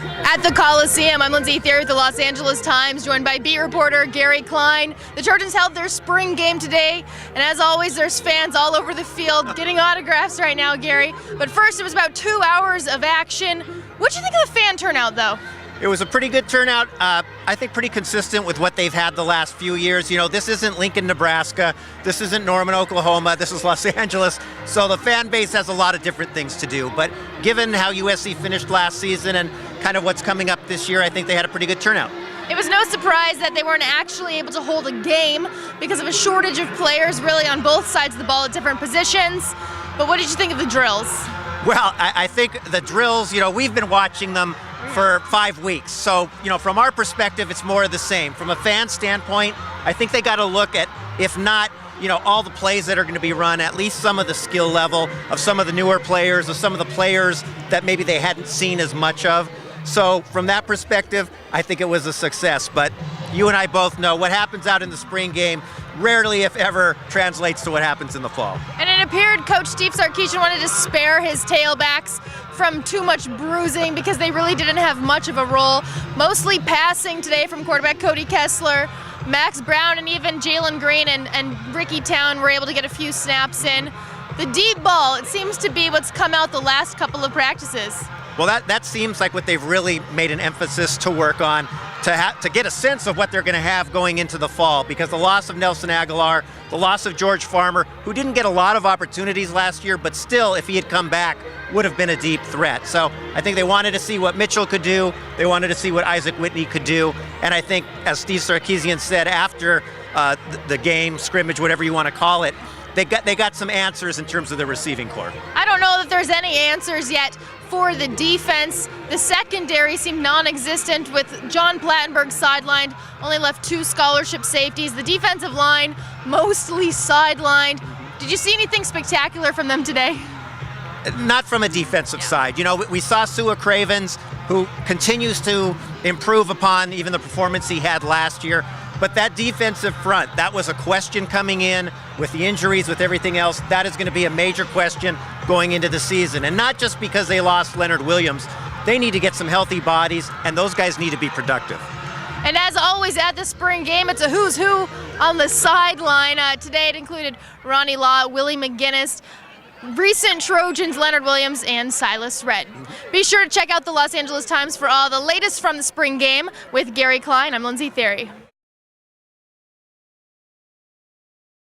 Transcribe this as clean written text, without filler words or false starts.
At the Coliseum, I'm Lindsey Thiry with the Los Angeles Times, joined by beat reporter Gary Klein. The Trojans held their spring game today, and as always, there's fans all over the field getting autographs right now, Gary. But first, it was about 2 hours of action. What'd you think of the fan turnout, though? It was a pretty good turnout. I think pretty consistent with what they've had the last few years. You know, this isn't Lincoln, Nebraska. This isn't Norman, Oklahoma. This is Los Angeles. So the fan base has a lot of different things to do. But given how USC finished last season and kind of what's coming up this year, I think they had a pretty good turnout. It was no surprise that they weren't actually able to hold a game because of a shortage of players really on both sides of the ball at different positions. But what did you think of the drills? Well, I think the drills, you know, we've been watching them for 5 weeks. So, you know, from our perspective, it's more of the same. From a fan standpoint, I think they got to look at, if not, you know, all the plays that are going to be run, at least some of the skill level of some of the newer players, of some of the players that maybe they hadn't seen as much of. So from that perspective, I think it was a success. But you and I both know what happens out in the spring game rarely, if ever, translates to what happens in the fall. And it appeared Coach Steve Sarkisian wanted to spare his tailbacks from too much bruising because they really didn't have much of a role. Mostly passing today from quarterback Cody Kessler, Max Brown, and even Jalen Green and Ricky Town were able to get a few snaps in. The deep ball, it seems to be what's come out the last couple of practices. Well, that seems like what they've really made an emphasis to work on, to get a sense of what they're going to have going into the fall, because the loss of Nelson Aguilar, the loss of George Farmer, who didn't get a lot of opportunities last year, but still, if he had come back, would have been a deep threat. So I think they wanted to see what Mitchell could do. They wanted to see what Isaac Whitney could do. And I think, as Steve Sarkisian said after the game, scrimmage, whatever you want to call it, they got some answers in terms of the receiving corps. I don't know that there's any answers yet for the defense. The secondary seemed non-existent with John Plattenberg sidelined, only left 2 scholarship safeties. The defensive line mostly sidelined. Did you see anything spectacular from them today? Not from a defensive side. You know, we saw Sua Cravens, who continues to improve upon even the performance he had last year. But that defensive front, that was a question coming in with the injuries, with everything else. That is going to be a major question going into the season. And not just because they lost Leonard Williams. They need to get some healthy bodies, and those guys need to be productive. And as always at the spring game, it's a who's who on the sideline. Today it included Ronnie Law, Willie McGinnis, recent Trojans Leonard Williams, and Silas Redd. Be sure to check out the Los Angeles Times for all the latest from the spring game. With Gary Klein, I'm Lindsey Thiry.